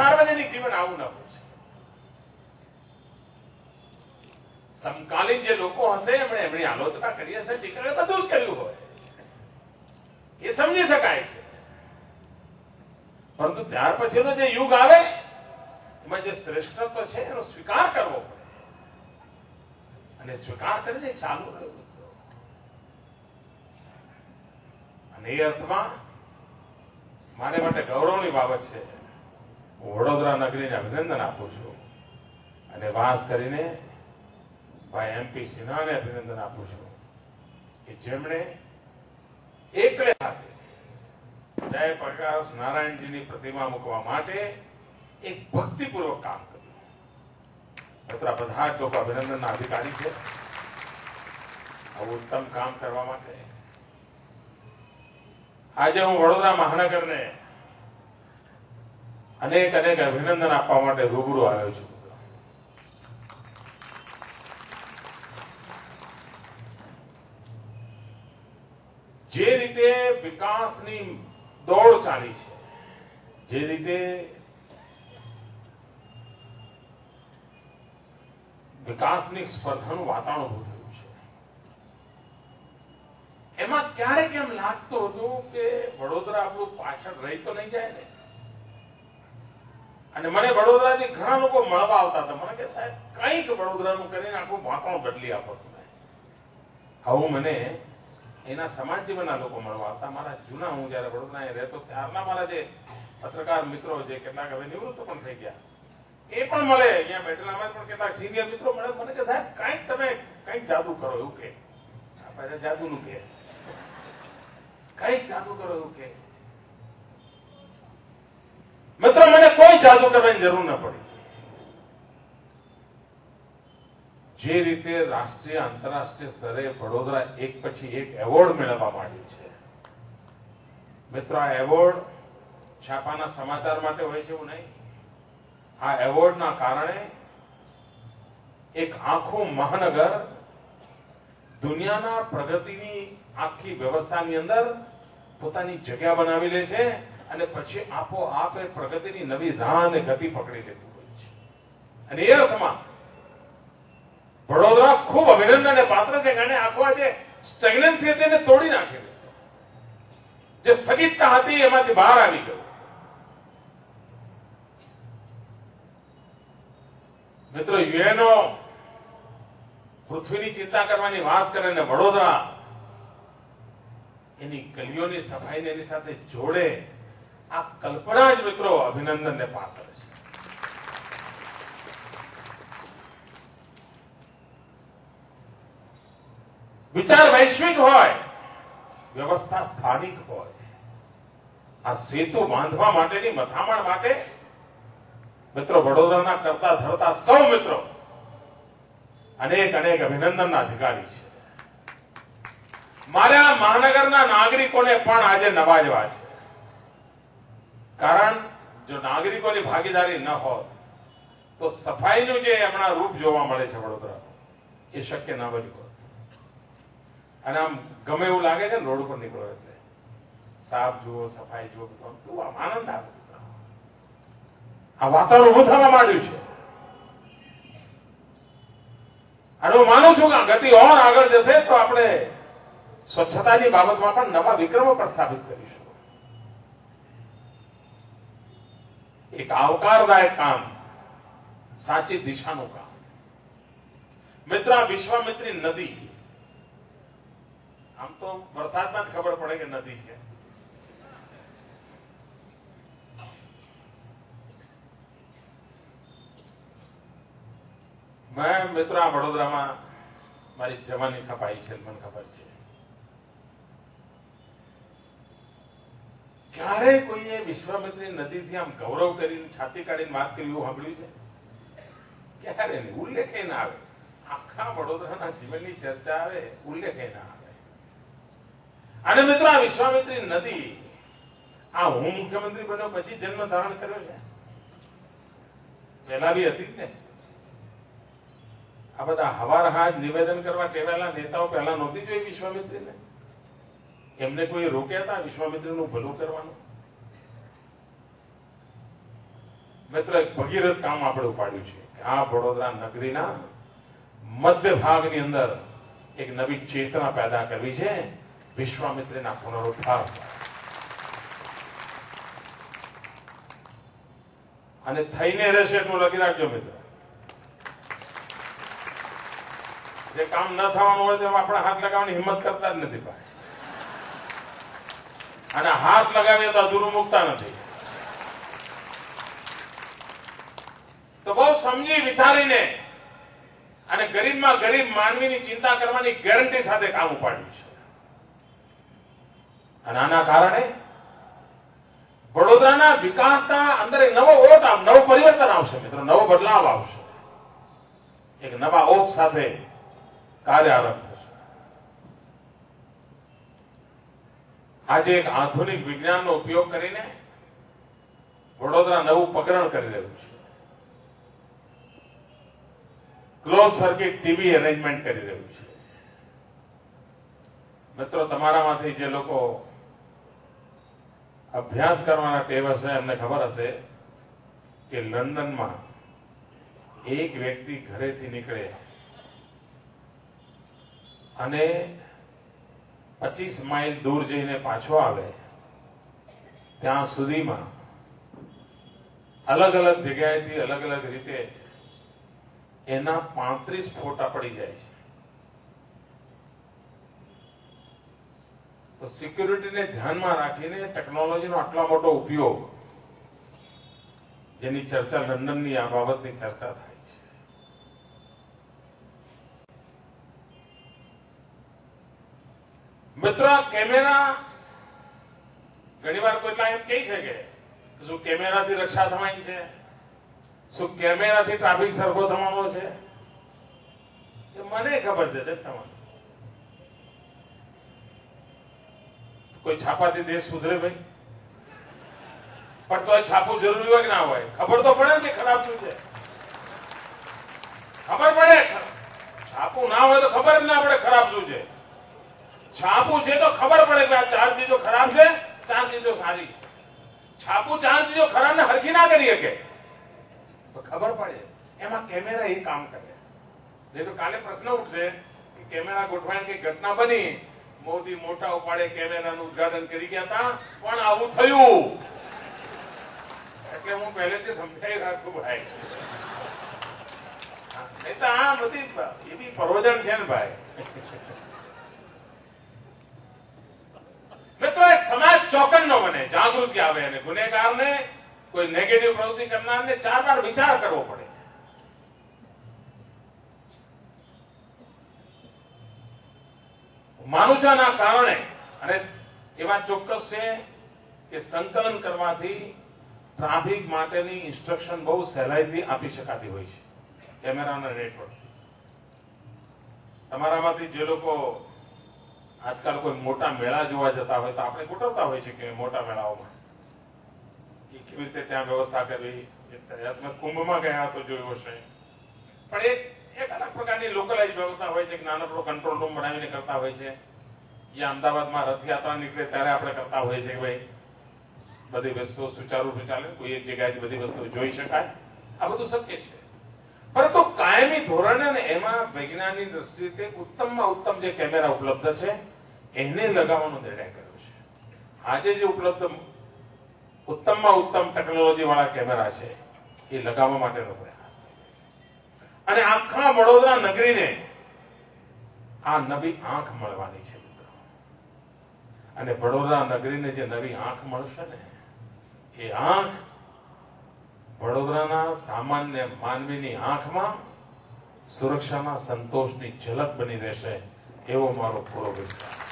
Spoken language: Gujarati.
સાર્વજનિક જીવન આવું ન હોય. સમકાલીન જે લોકો હશે એમની આલોચના કરી હશે, ટીકા બધું જ કર્યું હોય, એ સમજી શકાય છે. પરંતુ ત્યાર પછીનો જે યુગ આવે એમાં જે શ્રેષ્ઠત્વ છે એનો સ્વીકાર કરવો પડે અને સ્વીકાર કરીને ચાલુ રહેવું. અને એ અર્થમાં મારે માટે ગૌરવની બાબત છે. હું વડોદરા નગરીને અભિનંદન આપું છું અને ખાસ કરીને ભાઈ MP સિન્હાને અભિનંદન આપું છું કે જેમણે એકલે હાથે જય પ્રકાશ નારાયણજીની પ્રતિમા મૂકવા માટે એક ભક્તિપૂર્વક કામ કર્યું. મિત્રો બધા જ લોકો અભિનંદનના અધિકારી છે આવું ઉત્તમ કામ કરવા માટે. આજે હું વડોદરા મહાનગરને અનેક અભિનંદન આપવા માટે રૂબરૂ આવ્યો છું. જે રીતે વિકાસની દોડ ચાલી છે, જે રીતે વિકાસની સ્પર્ધાનું વાતાવરણ ઉભું થયું છે, એમાં ક્યારેક એમ લાગતું હતું કે વડોદરા આપણું પાછળ રહી તો નહીં જાય ને. અને મને વડોદરાથી ઘણા લોકો મળવા આવતા હતા. મને કે સાહેબ કંઈક વડોદરાનું કરીને આખું વાતાવરણ બદલી આપો તમે. આવું મને એના સમાજ જીવનના લોકો મળવા આવતા. મારા જૂના, હું જયારે વડોદરા રહેતો ત્યારના મારા જે પત્રકાર મિત્રો, જે કેટલાક હવે નિવૃત્ત પણ થઈ ગયા, એ પણ મળે. અહીંયા બેઠેલામાં પણ કેટલાક સિનિયર મિત્રો મળે. મને કે સાહેબ કંઈક તમે કંઈક જાદુ કરો એવું કે. આપણે જાદુનું કે કંઈક જાદુ કરો એવું કે. મિત્રો મને કોઈ જાદુ કરવાની જરૂર ન પડી. જે રીતે રાષ્ટ્રીય આંતરરાષ્ટ્રીય સ્તરે વડોદરા એક પછી એક એવોર્ડ મેળવવા માંડ્યું છે. મિત્રો આ એવોર્ડ છાપાના સમાચાર માટે હોય છે એવું નહીં. આ એવોર્ડના કારણે એક આખું મહાનગર દુનિયાના પ્રગતિની આખી વ્યવસ્થાની અંદર પોતાની જગ્યા બનાવી લે છે અને પછી આપોઆપ એ પ્રગતિની નવી રાહ અને ગતિ પકડી લેતું હોય છે. અને એ અર્થમાં વડોદરા ખૂબ અભિનંદનને પાત્ર છે. અને આખો આજે સ્ટેગ્નન્સી હતી એને તોડી નાખી દીધો. જે સ્થગિતતા હતી એમાંથી બહાર આવી ગયું. મિત્રો યુએનઓ પૃથ્વીની ચિંતા કરવાની વાત કરે ને વડોદરા એની ગલીઓની સફાઈને એની સાથે જોડે, આ કલ્પના જ મિત્રો અભિનંદનને પાત્ર છે. વિચાર વૈશ્વિક હોય, વ્યવસ્થા સ્થાનિક હોય. આ સેતુ બાંધવા માટેની મથામણ માટે મિત્રો વડોદરાના કરતા ધરતા સૌ મિત્રો અનેક અભિનંદનના અધિકારી છે. મારે આ મહાનગરના નાગરિકોને પણ આજે નવાજવા છે. કારણ જો નાગરિકોની ભાગીદારી ન હોત તો સફાઈનું જે હમણાં રૂપ જોવા મળે છે વડોદરા, એ શક્ય ન બન્યું હોત. અને આમ ગમે એવું લાગે છે રોડ ઉપર નીકળો એટલે સાફ જુઓ, સફાઈ જુઓ, બધું આમ આનંદ આવે. આ વાતાવરણ ઉભું થવા માંડ્યું છે. અને હું માનું છું કે આ ગતિ ઓર આગળ જશે તો આપણે સ્વચ્છતાની બાબતમાં પણ નવા વિક્રમો પ્રસ્થાપિત કરીશું. એક આવકારદાયક કામ, સાચી દિશાનું કામ. મિત્ર આ વિશ્વામિત્રી નદી, આમ તો વરસાદમાં જ ખબર પડે કે નદી છે. મેં મિત્રો આ વડોદરામાં મારી જવાની ખપાઈ છે, મને ખબર છે. ક્યારે કોઈએ વિશ્વામિત્રી નદીથી આમ ગૌરવ કરીને છાતી કાઢીને વાત કરી એવું સાંભળ્યું છે? ક્યારે નહીં. ઉલ્લેખ ના આવે. આખા વડોદરાના જીવનની ચર્ચા આવે, ઉલ્લેખ ના આવે. અને મિત્રો આ વિશ્વામિત્રી નદી, આ હું મુખ્યમંત્રી બન્યો પછી જન્મ ધારણ કર્યો છે, પહેલા બી હતી જ ને. આ બધા હવારહાજ નિવેદન કરવા ટેવાયેલા નેતાઓ પહેલા નહોતી જોઈ વિશ્વામિત્રીને? એમને કોઈ રોક્યા હતા વિશ્વામિત્રીનું ભલું કરવાનું? મિત્રો એક ભગીરથ કામ આપણે ઉપાડ્યું છે કે આ વડોદરા નગરીના મધ્ય ભાગની અંદર એક નવી ચેતના પેદા કરવી છે વિશ્વામિત્રના પુનરુત્થાન. અને થઈને રહેશે એટલું લખી રાખજો મિત્ર. જે કામ ન થવાનું હોય તેમાં આપણે હાથ લગાવવાની હિંમત કરતા જ નથી ભાઈ. અને હાથ લગાવીએ તો અધૂરું મૂકતા નથી. તો બહુ સમજી વિચારીને અને ગરીબમાં ગરીબ માનવીની ચિંતા કરવાની ગેરંટી સાથે કામ ઉપાડ્યું છે. અને આના કારણે વડોદરાના વિકાસના અંદર એક નવો ઓટ નવું પરિવર્તન આવશે મિત્રો, નવો બદલાવ આવશે. એક નવા ઓપ સાથે કાર્ય આરંભ થશે. આજે એક આધુનિક વિજ્ઞાનનો ઉપયોગ કરીને વડોદરા નવું પગરણ કરી રહ્યું છે. ક્લોઝ સર્કિટ ટીવી અરેન્જમેન્ટ કરી રહ્યું છે. મિત્રો, તમારામાંથી જે લોકો અભ્યાસ કરવાના ટેવ હશે એમને ખબર હશે કે લંડનમાં એક વ્યક્તિ ઘરેથી નીકળે અને 25 માઇલ દૂર જઈને પાછો આવે ત્યાં સુધીમાં અલગ અલગ જગ્યાએથી અલગ અલગ રીતે એના 35 ફોટા પડી જાય છે. તો સિક્યુરિટીને ધ્યાનમાં રાખીને ટેકનોલોજીનો આટલો મોટો ઉપયોગ, જેની ચર્ચા લંડનની આ બાબતની ચર્ચા થાય છે. મિત્રો, કેમેરા ઘણીવાર કોઈ એમ કહી શકે કે શું કેમેરાથી રક્ષા થવાની છે, શું કેમેરાથી ટ્રાફિક સરખો થવાનો છે? મને ખબર છે તમારે કોઈ છાપાથી દેશ સુધરે ભાઈ? પણ તો છાપું જરૂરી હોય કે ના હોય? ખબર તો પડે ને ખરાબ શું છે. ખબર પડે. છાપું ના હોય તો ખબર જ ના પડે ખરાબ શું છે. છાપું છે તો ખબર પડે કે આ 4 ચીજો ખરાબ છે, 4 ચીજો સારી છે. છાપું 4 ચીજો ખરાબ ને હરખી ના કરી શકે તો ખબર પડે. એમાં કેમેરા એ કામ કરે. નહીં તો કાલે પ્રશ્ન ઉઠશે કે કેમેરા ગોઠવાઈને કઈ ઘટના બની, મોદી મોટા ઉપાડે કેમેરાનું ઉદઘાટન કરી ગયા હતા પણ આવું થયું. એટલે હું પહેલેથી સમજાઈ રાખું ભાઈ. નહીં તો આ બધી એવી પ્રયોજન છે ને ભાઈ. મિત્રો, એક સમાજ ચોકન નો બને, જાગૃતિ આવે અને ગુનેગારને, કોઈ નેગેટિવ પ્રવૃત્તિ કરનારને 4 વાર વિચાર કરવો પડે. માનુષાના કારણે અને એવા ચોક્કસ છે કે સંકલન કરવાથી ટ્રાફિક માટેની ઇન્સ્ટ્રક્શન બહુ સહેલાઈથી આપી શકાતી હોય છે કેમેરાના નેટવર્ક. તમારામાંથી જે લોકો આજકાલ કોઈ મોટા મેળા જોવા જતા હોય તો આપણે ગોઠવતા હોય છે કે મોટા મેળાઓમાં કે કેવી રીતે ત્યાં વ્યવસ્થા કરવી. કુંભમાં ગયા તો જોયું હશે. પણ એક અલગ પ્રકારની લોકલાઇઝ વ્યવસ્થા હોય છે કે નાનકડો કંટ્રોલ રૂમ બનાવીને કરતા હોય છે. યા અમદાવાદમાં રથયાત્રા નીકળે ત્યારે આપણે કરતા હોય છે કે ભાઈ બધી વસ્તુઓ સુચારૂરૂપે ચાલે, કોઈ એક જગ્યાએથી બધી વસ્તુઓ જોઈ શકાય. આ બધું શક્ય છે. પરંતુ કાયમી ધોરણે અને એમાં વૈજ્ઞાનિક દ્રષ્ટિએ ઉત્તમમાં ઉત્તમ જે કેમેરા ઉપલબ્ધ છે એને લગાવવાનો નિર્ણય કર્યો છે. આજે જે ઉપલબ્ધ ઉત્તમમાં ઉત્તમ ટેકનોલોજી વાળા કેમેરા છે એ લગાવવા માટેનો પ્રયાસ. અને આખા વડોદરા નગરીને આ નવી આંખ મળવાની છે. અને વડોદરા નગરીને જે નવી આંખ મળશે ને એ આંખ વડોદરાના સામાન્ય માનવીની આંખમાં સુરક્ષાના સંતોષની ઝલક બની રહેશે એવો મારો પૂરો વિશ્વાસ.